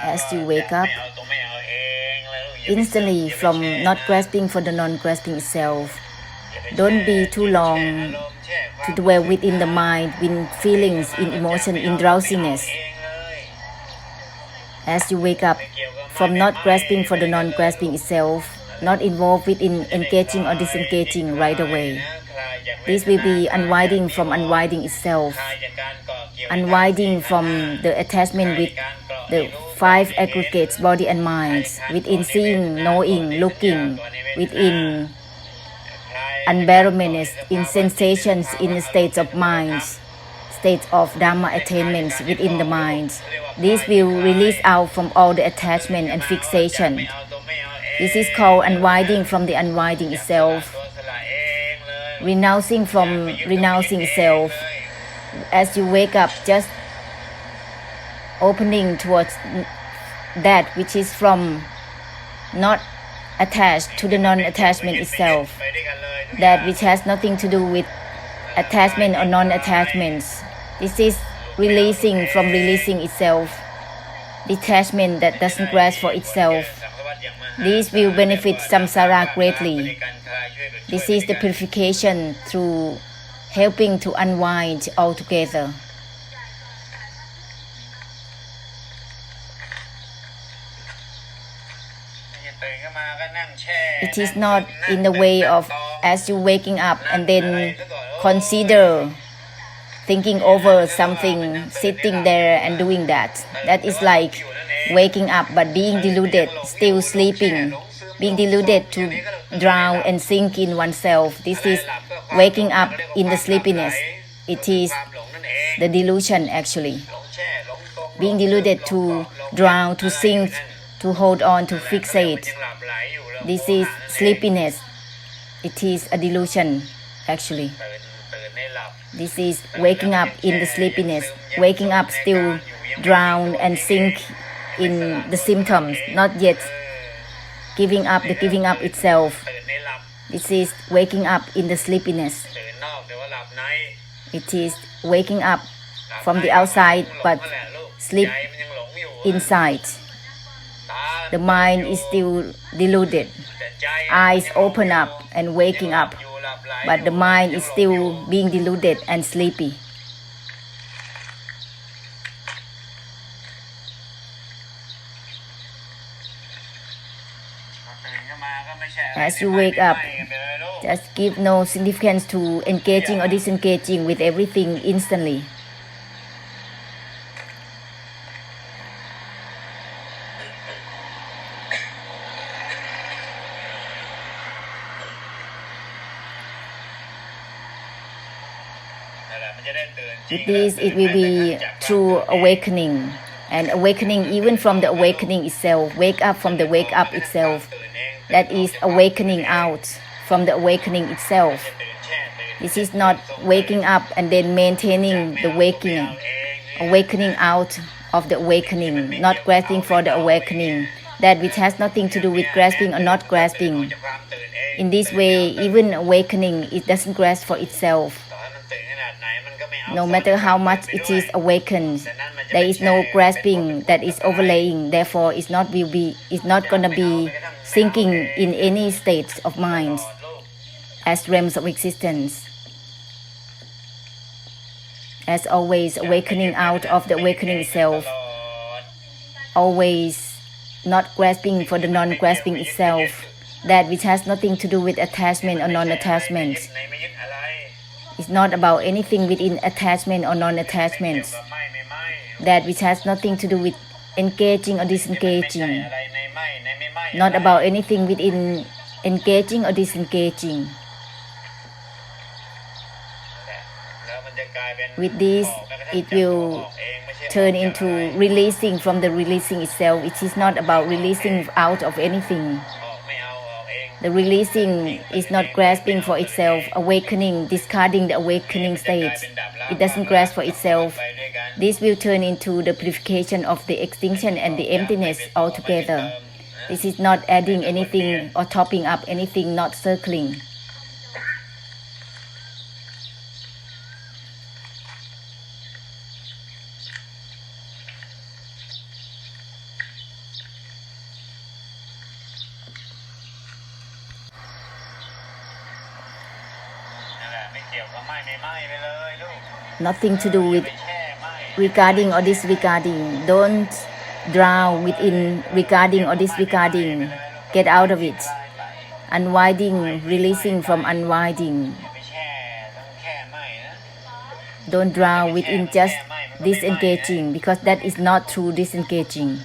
as you wake up instantly from not grasping for the non-grasping itself. Don't be too long to dwell within the mind, in feelings, in emotion, in drowsiness. As you wake up from not grasping for the non-grasping itself, not involved within engaging or disengaging right away. This will be unwinding from unwinding itself, unwinding from the attachment with the five aggregates, body and mind, within seeing, knowing, looking, within environments, in sensations, in states of minds, states of Dhamma attainments within the mind. This will release out from all the attachment and fixation. This is called unwinding from the unwinding itself, renouncing from renouncing itself. As you wake up, just opening towards that which is from not attached to the non-attachment itself, that which has nothing to do with attachment or non-attachments. This is releasing from releasing itself, detachment that doesn't grasp for itself. This will benefit samsara greatly. This is the purification through helping to unwind altogether. It is not in the way of as you waking up and then consider thinking over something, sitting there and doing that. That is like waking up but being deluded, still sleeping, being deluded to drown and sink in oneself. This is waking up in the sleepiness. It is the delusion actually. Being deluded to drown, to sink, to hold on, to fixate. This is sleepiness. It is a delusion actually. This is waking up in the sleepiness, waking up still drown and sink in the symptoms, not yet giving up the giving up itself. This is waking up in the sleepiness. It is waking up from the outside but sleep inside. The mind is still deluded. Eyes open up and waking up, but the mind is still being deluded and sleepy. As you wake up, just give no significance to engaging or disengaging with everything instantly. With this, it will be true awakening, and awakening even from the awakening itself, wake up from the wake up itself. That is awakening out from the awakening itself. This is not waking up and then maintaining the waking, awakening out of the awakening, not grasping for the awakening, that which has nothing to do with grasping or not grasping. In this way, even awakening, it doesn't grasp for itself. No matter how much it is awakened, there is no grasping that is overlaying. Therefore, it's not gonna be sinking in any states of mind as realms of existence. As always, awakening out of the awakening itself, always not grasping for the non-grasping itself, that which has nothing to do with attachment or non-attachment. It's not about anything within attachment or non-attachment. That which has nothing to do with engaging or disengaging. Not about anything within engaging or disengaging. With this, it will turn into releasing from the releasing itself. It is not about releasing out of anything. The releasing is not grasping for itself, awakening, discarding the awakening state. It doesn't grasp for itself. This will turn into the purification of the extinction and the emptiness altogether. This is not adding anything or topping up anything, not circling. nothing to do with regarding or disregarding. Don't drown within regarding or disregarding. Get out of it. Unwinding, releasing from unwinding. Don't drown within just disengaging, because that is not true disengaging.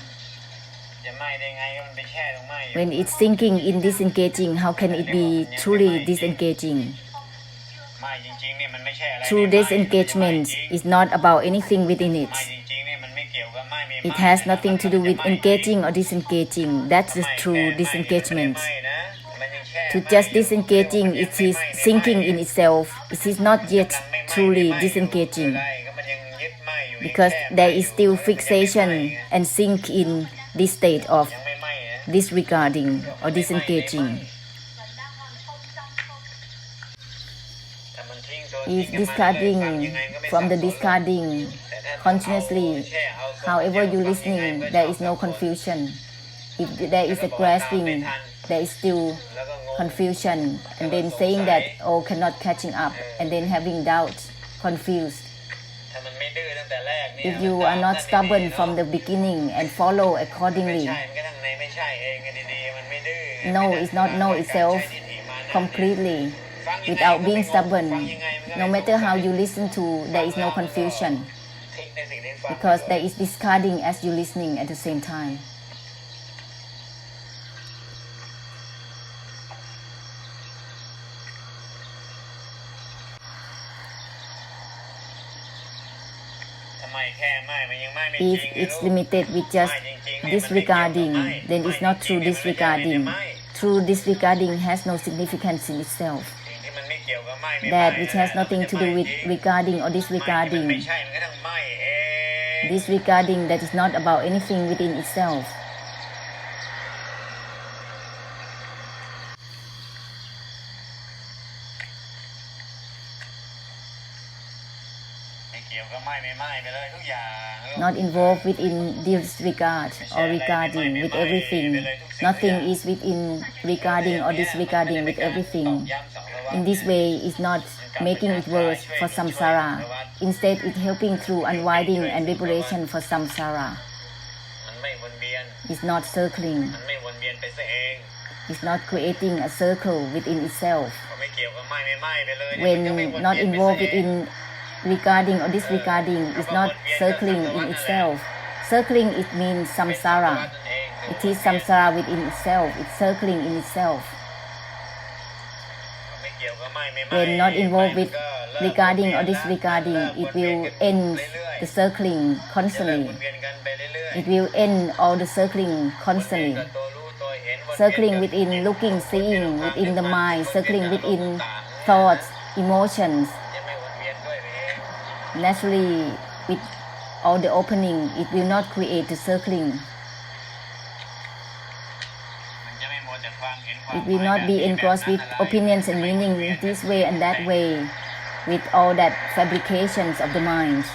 When it's thinking in disengaging, how can it be truly disengaging? True disengagement is not about anything within it. It has nothing to do with engaging or disengaging. That's the true disengagement. To just disengaging, it is thinking in itself. It is not yet truly disengaging, because there is still fixation and sink in this state of disregarding or disengaging. If discarding, from the discarding continuously, however you listening, there is no confusion. If there is a grasping, there is still confusion, and then saying that, oh, cannot catching up, and then having doubts, confused. If you are not stubborn from the beginning and follow accordingly, know is not know itself completely without being stubborn. No matter how you listen to, there is no confusion, because there is discarding as you listening at the same time. If it's limited with just disregarding, then it's not true disregarding. True disregarding has no significance in itself. That which has nothing to do with regarding or disregarding. Disregarding, that is not about anything within itself. Not involved within disregard or regarding with everything. Nothing is within regarding or disregarding with everything. In this way, it's not making it worse for samsara. Instead, it's helping through unwinding and liberation for samsara. It's not circling. It's not creating a circle within itself. When not involved within regarding or disregarding, is not circling in itself. Circling, it means samsara. It is samsara within itself. It's circling in itself. When not involved with regarding or disregarding, it will end the circling constantly. It will end all the circling constantly. Circling within looking, seeing, within the mind, circling within thoughts, emotions. Naturally, with all the opening, it will not create the circling. It will not be engrossed with opinions and meaning in this way and that way, with all that fabrications of the mind.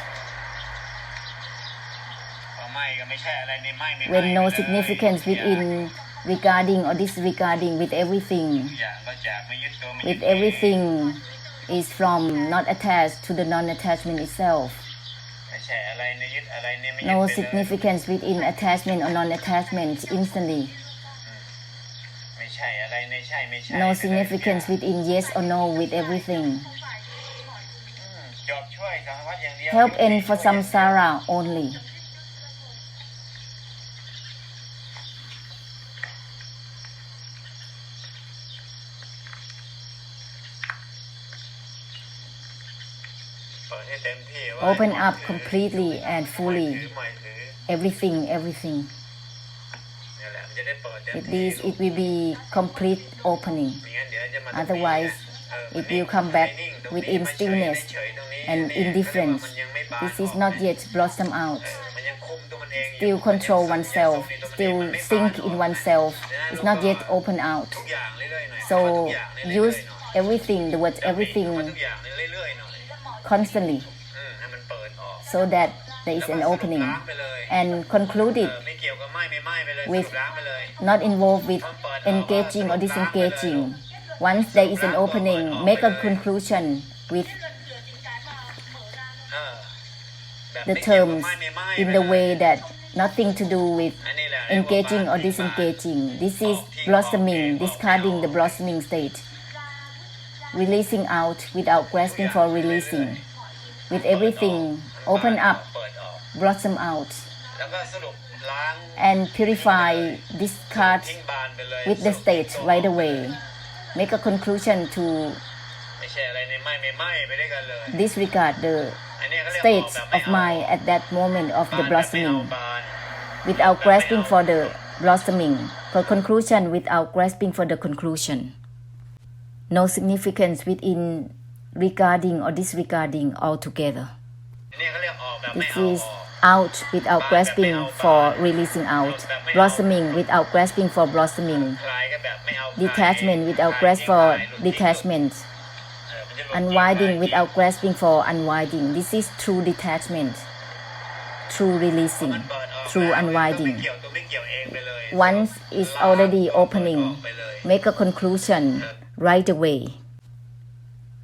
When no significance within regarding or disregarding, with everything is from not attached to the non-attachment itself. No significance within attachment or non-attachment instantly. No significance within yes or no with everything. Help end for samsara only. Open up completely and fully. Everything. With this, it will be complete opening. Otherwise, it will come back within stillness and indifference. This is not yet blossom out. Still control oneself, still think in oneself. It's not yet open out. So use everything, the word everything, constantly, so that there is an opening, and conclude it with not involved with engaging or disengaging. Once there is an opening, make a conclusion with the terms in the way that nothing to do with engaging or disengaging. This is blossoming, discarding the blossoming state, releasing out without grasping for releasing. With everything, open up, blossom out, and purify, discard with the state right away. Make a conclusion to disregard the state of mind at that moment of the blossoming without grasping for the blossoming, for conclusion without grasping for the conclusion. No significance within regarding or disregarding altogether. This is out without grasping for releasing out, blossoming without grasping for blossoming, detachment without grasp for detachment, unwinding without grasping for unwinding. This is true detachment, true releasing, true unwinding. Once it's already opening, make a conclusion right away.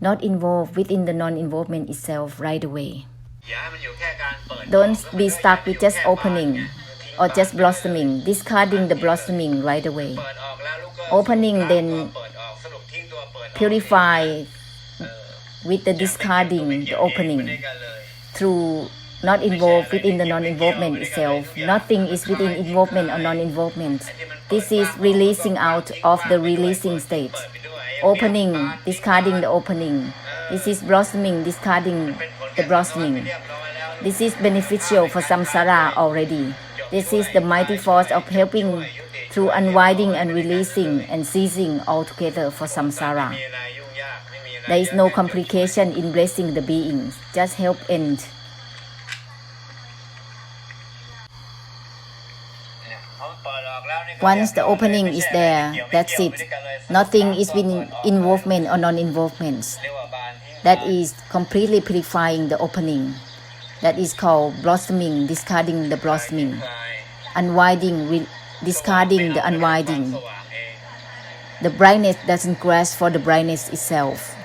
Not involved within the non-involvement itself right away. Don't be stuck with just opening or just blossoming, discarding the blossoming right away. Opening, then purify with the discarding the opening through not involved within the non-involvement itself. Nothing is within involvement or non-involvement. This is releasing out of the releasing state. Opening, discarding the opening. This is blossoming, discarding the blossoming. This is beneficial for samsara already. This is the mighty force of helping through unwinding and releasing and ceasing altogether for samsara. There is no complication in blessing the beings, just help end. Once the opening is there, that's it. Nothing is within involvement or non-involvement. That is completely purifying the opening. That is called blossoming, discarding the blossoming. Unwinding, discarding the unwinding. The brightness doesn't grasp for the brightness itself.